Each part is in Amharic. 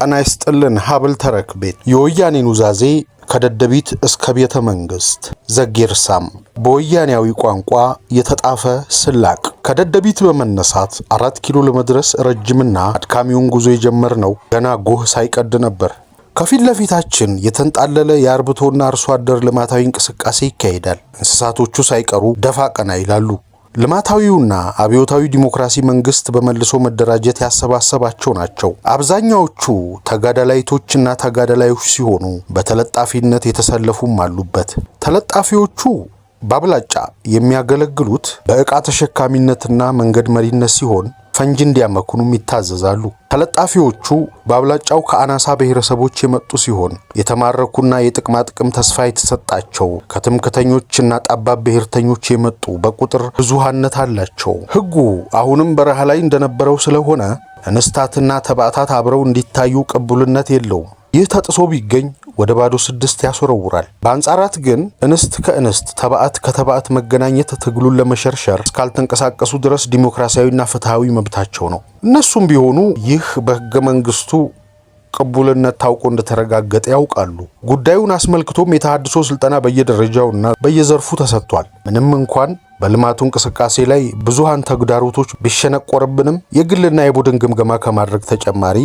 ጣና ይስጥልን ሀብል ተረክ ቤት የወያኔ ኑዛዜ ከደደቢት እስከ ቤተ መንግስት ዘጌርሳም በወያኔያዊ ቋንቋ የተጣፈ ስላቅ ከደደቢት በመነሳት 4 ኪሎ ለመድረስ ረጅምና አድካሚውን ጉዞ የጀመርነው ገና ጎህ ሳይቀድ ነበር። ከፊት ለፊታችን የተንጣለለ የአርብቶና አርሶ አደር ልማታዊ እንቅስቃሴ ይካሄዳል። እንስሳቶቹ ሳይቀሩ ደፋ ቀና ይላሉ። ልማታዊውና አብዮታዊ ዲሞክራሲ መንግስት በመልሶ መደራጀት ያሰባሰባቸው ናቸው። አብዛኛዎቹ ተጋዳላይቶችና ተጋዳላዮች ሲሆኑ በተለጣፊነት የተሰለፉም አሉበት። ተለጣፊዎቹ ባብላጫ የሚያገለግሉት በእቃ ተሸካሚነትና መንገድ መሪነት ሲሆን ፈንጂ እንዲያመክኑም ይታዘዛሉ። ተለጣፊዎቹ ባብላጫው ከአናሳ ብሔረሰቦች የመጡ ሲሆን የተማረኩና የጥቅማ ጥቅም ተስፋ የተሰጣቸው ከትምክተኞችና ጠባብ ብሔርተኞች የመጡ በቁጥር ብዙሃነት አላቸው። ህጉ አሁንም በረሃ ላይ እንደነበረው ስለሆነ እንስታትና ተባዕታት አብረው እንዲታዩ ቅቡልነት የለውም። ይህ ተጥሶ ቢገኝ ወደ ባዶ 6 ያስወረውራል። በአንጻራት ግን እንስት ከእንስት ተባዕት ከተባዕት መገናኘት ትግሉን ለመሸርሸር እስካልተንቀሳቀሱ ድረስ ዲሞክራሲያዊና ፍትሃዊ መብታቸው ነው። እነሱም ቢሆኑ ይህ በህገ መንግስቱ ቅቡልነት ታውቆ እንደተረጋገጠ ያውቃሉ። ጉዳዩን አስመልክቶም የተሃድሶ ስልጠና በየደረጃውና በየዘርፉ ተሰጥቷል። ምንም እንኳን በልማቱ እንቅስቃሴ ላይ ብዙሃን ተግዳሮቶች ቢሸነቆርብንም የግልና የቡድን ግምገማ ከማድረግ ተጨማሪ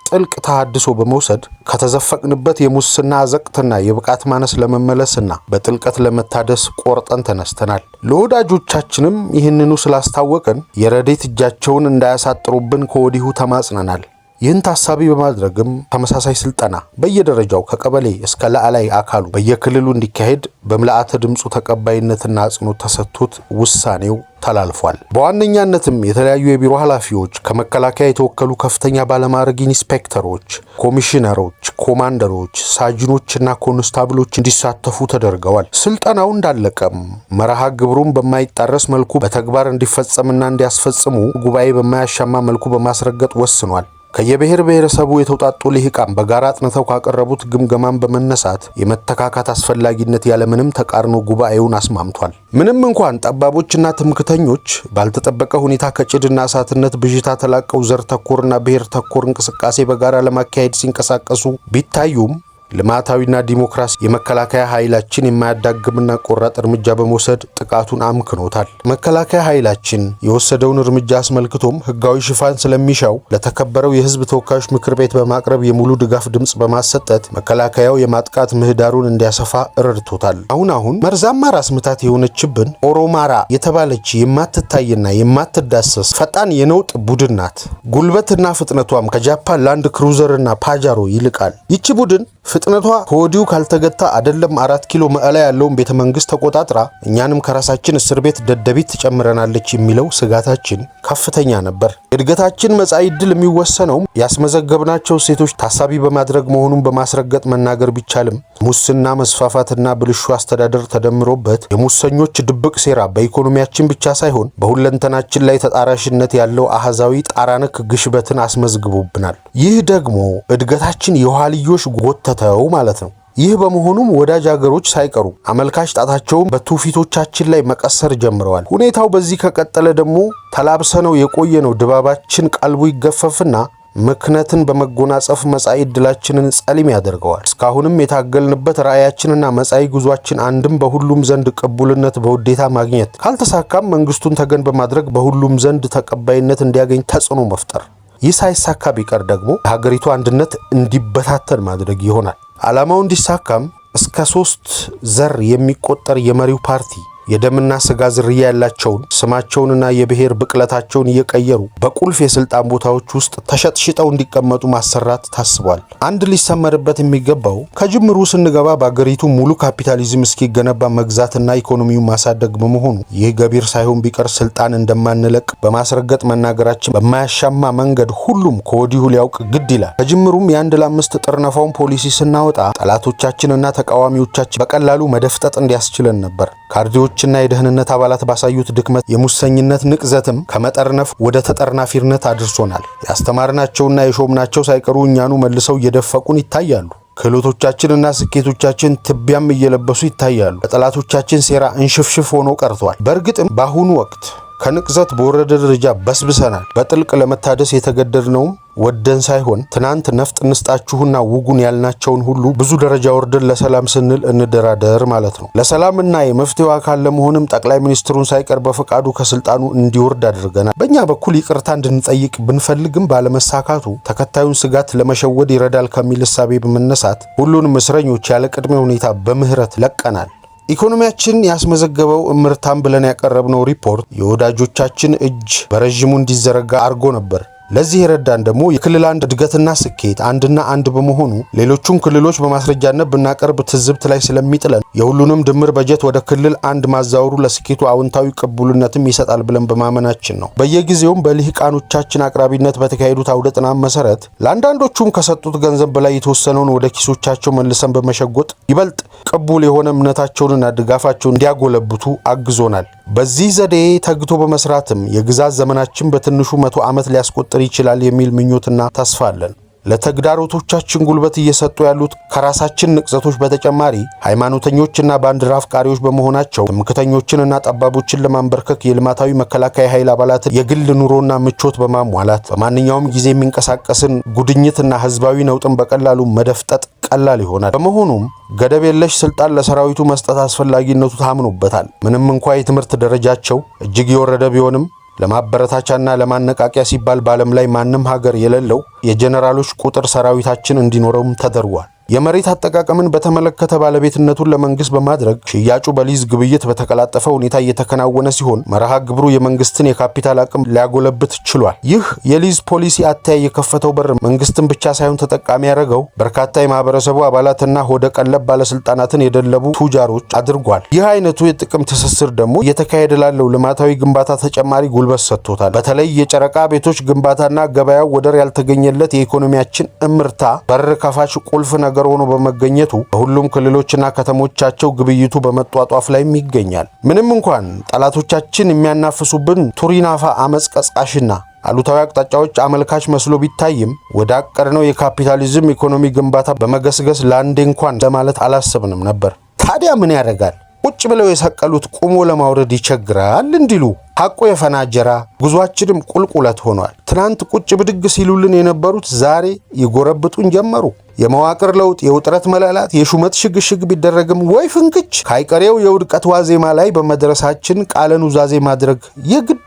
ጥልቅ ተሃድሶ በመውሰድ ከተዘፈቅንበት የሙስና አዘቅትና የብቃት ማነስ ለመመለስና በጥልቀት ለመታደስ ቆርጠን ተነስተናል። ለወዳጆቻችንም ይህንኑ ስላስታወቅን የረዴት እጃቸውን እንዳያሳጥሩብን ከወዲሁ ተማጽነናል። ይህን ታሳቢ በማድረግም ተመሳሳይ ስልጠና በየደረጃው ከቀበሌ እስከ ላዕላይ አካሉ በየክልሉ እንዲካሄድ በምልአተ ድምፁ ተቀባይነትና አጽንኦት ተሰጥቶት ውሳኔው ተላልፏል። በዋነኛነትም የተለያዩ የቢሮ ኃላፊዎች፣ ከመከላከያ የተወከሉ ከፍተኛ ባለማዕረግ ኢንስፔክተሮች፣ ኮሚሽነሮች፣ ኮማንደሮች፣ ሳጅኖችና ኮንስታብሎች እንዲሳተፉ ተደርገዋል። ስልጠናው እንዳለቀም መርሃ ግብሩን በማይጣረስ መልኩ በተግባር እንዲፈጸምና እንዲያስፈጽሙ ጉባኤ በማያሻማ መልኩ በማስረገጥ ወስኗል። ከየብሔር ብሔረሰቡ የተውጣጡ ልሂቃን በጋራ አጥንተው ካቀረቡት ግምገማን በመነሳት የመተካካት አስፈላጊነት ያለምንም ተቃርኖ ጉባኤውን አስማምቷል። ምንም እንኳን ጠባቦችና ትምክተኞች ባልተጠበቀ ሁኔታ ከጭድና እሳትነት ብዥታ ተላቀው ዘር ተኮርና ብሔር ተኮር እንቅስቃሴ በጋራ ለማካሄድ ሲንቀሳቀሱ ቢታዩም ልማታዊና ዲሞክራሲ የመከላከያ ኃይላችን የማያዳግምና ቆራጥ እርምጃ በመውሰድ ጥቃቱን አምክኖታል። መከላከያ ኃይላችን የወሰደውን እርምጃ አስመልክቶም ህጋዊ ሽፋን ስለሚሻው ለተከበረው የህዝብ ተወካዮች ምክር ቤት በማቅረብ የሙሉ ድጋፍ ድምጽ በማሰጠት መከላከያው የማጥቃት ምህዳሩን እንዲያሰፋ ረድቶታል። አሁን መርዛማ ራስ ምታት የሆነችብን ኦሮማራ የተባለች የማትታይና የማትዳሰስ ፈጣን የነውጥ ቡድን ናት። ጉልበትና ፍጥነቷም ከጃፓን ላንድ ክሩዘርና ፓጃሮ ይልቃል። ይቺ ቡድን ፍጥነቷ ከወዲሁ ካልተገታ አይደለም 4 ኪሎ መዕላ ያለውን ቤተ መንግስት ተቆጣጥራ እኛንም ከራሳችን እስር ቤት ደደቢት ትጨምረናለች የሚለው ስጋታችን ከፍተኛ ነበር። እድገታችን መጻኢ ዕድል የሚወሰነው ያስመዘገብናቸው ሴቶች ታሳቢ በማድረግ መሆኑን በማስረገጥ መናገር ቢቻልም ሙስና መስፋፋትና ብልሹ አስተዳደር ተደምሮበት የሙሰኞች ድብቅ ሴራ በኢኮኖሚያችን ብቻ ሳይሆን በሁለንተናችን ላይ ተጣራሽነት ያለው አሃዛዊ ጣራነክ ግሽበትን አስመዝግቦብናል። ይህ ደግሞ እድገታችን የኋልዮሽ ጎተተው ማለት ነው። ይህ በመሆኑም ወዳጅ ሀገሮች ሳይቀሩ አመልካች ጣታቸውን በትውፊቶቻችን ላይ መቀሰር ጀምረዋል። ሁኔታው በዚህ ከቀጠለ ደግሞ ተላብሰነው የቆየነው ድባባችን ቀልቡ ይገፈፍና ምክነትን በመጎናጸፍ መጻኢ ዕድላችንን ጸሊም ያደርገዋል። እስካሁንም የታገልንበት ራዕያችንና መጻኢ ጉዟችን አንድም በሁሉም ዘንድ ቅቡልነት በውዴታ ማግኘት፣ ካልተሳካም መንግስቱን ተገን በማድረግ በሁሉም ዘንድ ተቀባይነት እንዲያገኝ ተጽዕኖ መፍጠር፣ ይህ ሳይሳካ ቢቀር ደግሞ የሀገሪቱ አንድነት እንዲበታተን ማድረግ ይሆናል። ዓላማው እንዲሳካም እስከ 3 ዘር የሚቆጠር የመሪው ፓርቲ የደምና ስጋ ዝርያ ያላቸውን ስማቸውንና የብሔር ብቅለታቸውን እየቀየሩ በቁልፍ የስልጣን ቦታዎች ውስጥ ተሸጥሽጠው እንዲቀመጡ ማሰራት ታስቧል። አንድ ሊሰመርበት የሚገባው ከጅምሩ ስንገባ በአገሪቱ ሙሉ ካፒታሊዝም እስኪገነባ መግዛትና ኢኮኖሚውን ማሳደግ በመሆኑ ይህ ገቢር ሳይሆን ቢቀር ስልጣን እንደማንለቅ በማስረገጥ መናገራችን በማያሻማ መንገድ ሁሉም ከወዲሁ ሊያውቅ ግድ ይላል። ከጅምሩም የአንድ ለአምስት ጥርነፋውን ፖሊሲ ስናወጣ ጠላቶቻችንና ተቃዋሚዎቻችን በቀላሉ መደፍጠጥ እንዲያስችለን ነበር። ካርዲዎችና የደህንነት አባላት ባሳዩት ድክመት የሙሰኝነት ንቅዘትም ከመጠርነፍ ወደ ተጠርናፊርነት አድርሶናል። ያስተማርናቸውና የሾምናቸው ሳይቀሩ እኛኑ መልሰው እየደፈቁን ይታያሉ። ክህሎቶቻችንና ስኬቶቻችን ትቢያም እየለበሱ ይታያሉ። በጠላቶቻችን ሴራ እንሽፍሽፍ ሆኖ ቀርቷል። በእርግጥም በአሁኑ ወቅት ከንቅዘት በወረደ ደረጃ በስብሰናል። በጥልቅ ለመታደስ የተገደድነውም ወደን ሳይሆን ትናንት ነፍጥ እንስጣችሁና ውጉን ያልናቸውን ሁሉ ብዙ ደረጃ ወርደን ለሰላም ስንል እንደራደር ማለት ነው። ለሰላምና የመፍትሄው አካል ለመሆንም ጠቅላይ ሚኒስትሩን ሳይቀር በፈቃዱ ከስልጣኑ እንዲወርድ አድርገናል። በእኛ በኩል ይቅርታ እንድንጠይቅ ብንፈልግም ባለመሳካቱ ተከታዩን ስጋት ለመሸወድ ይረዳል ከሚል እሳቤ በመነሳት ሁሉንም እስረኞች ያለ ቅድመ ሁኔታ በምህረት ለቀናል። ኢኮኖሚያችን ያስመዘገበው እምርታም ብለን ያቀረብነው ሪፖርት የወዳጆቻችን እጅ በረዥሙ እንዲዘረጋ አድርጎ ነበር። ለዚህ የረዳን ደግሞ የክልል አንድ እድገትና ስኬት አንድና አንድ በመሆኑ ሌሎቹን ክልሎች በማስረጃነት ብናቀርብ ትዝብት ላይ ስለሚጥለን የሁሉንም ድምር በጀት ወደ ክልል አንድ ማዛወሩ ለስኬቱ አዎንታዊ ቅቡልነትም ይሰጣል ብለን በማመናችን ነው። በየጊዜውም በልሂቃኖቻችን አቅራቢነት በተካሄዱት አውደ ጥናት መሰረት ለአንዳንዶቹም ከሰጡት ገንዘብ በላይ የተወሰነውን ወደ ኪሶቻቸው መልሰን በመሸጎጥ ይበልጥ ቅቡል የሆነ እምነታቸውንና ድጋፋቸውን እንዲያጎለብቱ አግዞናል። በዚህ ዘዴ ተግቶ በመስራትም የግዛት ዘመናችን በትንሹ 100 ዓመት ሊያስቆጥር ይችላል የሚል ምኞትና ተስፋ አለን። ለተግዳሮቶቻችን ጉልበት እየሰጡ ያሉት ከራሳችን ንቅዘቶች በተጨማሪ ሃይማኖተኞችና ባንዲራ አፍቃሪዎች በመሆናቸው ትምክህተኞችንና ጠባቦችን ለማንበርከክ የልማታዊ መከላከያ ኃይል አባላትን የግል ኑሮና ምቾት በማሟላት በማንኛውም ጊዜ የሚንቀሳቀስን ጉድኝትና ህዝባዊ ነውጥን በቀላሉ መደፍጠጥ ቀላል ይሆናል። በመሆኑም ገደብ የለሽ ስልጣን ለሰራዊቱ መስጠት አስፈላጊነቱ ታምኖበታል። ምንም እንኳ የትምህርት ደረጃቸው እጅግ የወረደ ቢሆንም ለማበረታቻና ለማነቃቂያ ሲባል በዓለም ላይ ማንም ሀገር የሌለው የጀነራሎች ቁጥር ሰራዊታችን እንዲኖረውም ተደርጓል። የመሬት አጠቃቀምን በተመለከተ ባለቤትነቱን ለመንግስት በማድረግ ሽያጩ በሊዝ ግብይት በተቀላጠፈ ሁኔታ እየተከናወነ ሲሆን መርሃ ግብሩ የመንግስትን የካፒታል አቅም ሊያጎለብት ችሏል። ይህ የሊዝ ፖሊሲ አተያይ የከፈተው በር መንግስትን ብቻ ሳይሆን ተጠቃሚ ያደረገው በርካታ የማህበረሰቡ አባላትና ሆደ ቀለብ ባለስልጣናትን የደለቡ ቱጃሮች አድርጓል። ይህ አይነቱ የጥቅም ትስስር ደግሞ እየተካሄደ ላለው ልማታዊ ግንባታ ተጨማሪ ጉልበት ሰጥቶታል። በተለይ የጨረቃ ቤቶች ግንባታና ገበያው ወደር ያልተገኘለት የኢኮኖሚያችን እምርታ በር ከፋች ቁልፍ ነገር ሆኖ በመገኘቱ በሁሉም ክልሎችና ከተሞቻቸው ግብይቱ በመጧጧፍ ላይም ይገኛል። ምንም እንኳን ጠላቶቻችን የሚያናፍሱብን ቱሪናፋ አመጽ ቀስቃሽና አሉታዊ አቅጣጫዎች አመልካች መስሎ ቢታይም ወደ አቀድነው የካፒታሊዝም ኢኮኖሚ ግንባታ በመገስገስ ለአንዴ እንኳን ለማለት አላሰብንም ነበር። ታዲያ ምን ያደርጋል? ቁጭ ብለው የሰቀሉት ቁሞ ለማውረድ ይቸግራል እንዲሉ ሐቆ የፈናጀራ ጉዟችንም ቁልቁለት ሆኗል። ትናንት ቁጭ ብድግ ሲሉልን የነበሩት ዛሬ ይጎረብጡን ጀመሩ። የመዋቅር ለውጥ፣ የውጥረት መላላት፣ የሹመት ሽግሽግ ቢደረግም ወይ ፍንክች ካይቀሬው የውድቀት ዋዜማ ላይ በመድረሳችን ቃለ ኑዛዜ ማድረግ የግድ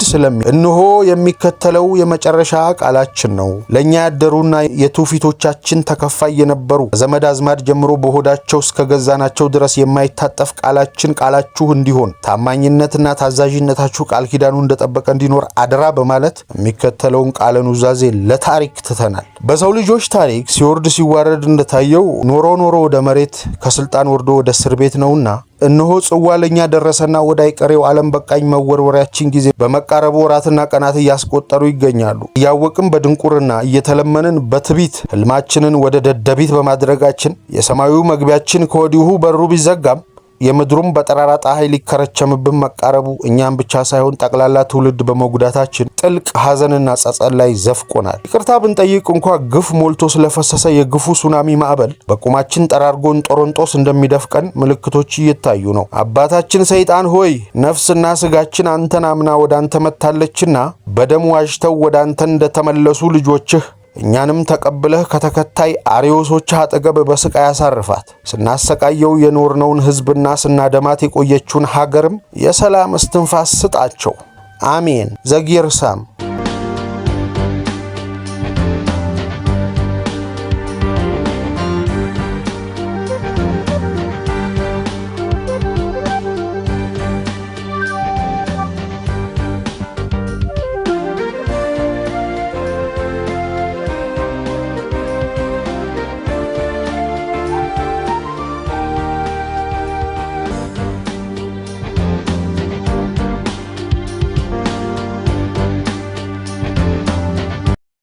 እነሆ የሚከተለው የመጨረሻ ቃላችን ነው። ለኛ ያደሩና የትውፊቶቻችን ተከፋይ የነበሩ ዘመድ አዝማድ ጀምሮ በሆዳቸው እስከገዛናቸው ድረስ የማይታጠፍ ቃላችሁ እንዲሆን ታማኝነትና ታዛዥነታችሁ ቃል ኪዳኑ እንደጠበቀ እንዲኖር አደራ በማለት የሚከተለውን ቃለ ኑዛዜ ለታሪክ ትተናል። በሰው ልጆች ታሪክ ሲወርድ ሲዋረድ እንደታየው ኖሮ ወደ መሬት ከስልጣን ወርዶ ወደ እስር ቤት ነውና እነሆ ጽዋ ለኛ ደረሰና ወደ አይቀሬው ዓለም በቃኝ መወርወሪያችን ጊዜ በመቃረቡ ወራትና ቀናት እያስቆጠሩ ይገኛሉ። እያወቅም በድንቁርና እየተለመንን በትቢት ህልማችንን ወደ ደደቢት በማድረጋችን የሰማዩ መግቢያችን ከወዲሁ በሩ ቢዘጋም የምድሩም በጠራራ ፀሐይ ሊከረቸምብን መቃረቡ እኛም ብቻ ሳይሆን ጠቅላላ ትውልድ በመጉዳታችን ጥልቅ ሐዘንና ጸጸት ላይ ዘፍቆናል። ይቅርታ ብንጠይቅ እንኳ ግፍ ሞልቶ ስለፈሰሰ የግፉ ሱናሚ ማዕበል በቁማችን ጠራርጎን ጦሮንጦስ እንደሚደፍቀን ምልክቶች እየታዩ ነው። አባታችን ሰይጣን ሆይ ነፍስና ስጋችን አንተን አምና ወደ አንተ መታለችና በደም ዋጅተው ወደ አንተ እንደተመለሱ ልጆችህ እኛንም ተቀብለህ ከተከታይ አሪዮሶች አጠገብ በስቃይ አሳርፋት። ስናሰቃየው የኖርነውን ህዝብና ስናደማት የቆየችውን ሀገርም የሰላም እስትንፋስ ስጣቸው። አሜን። ዘጊርሳም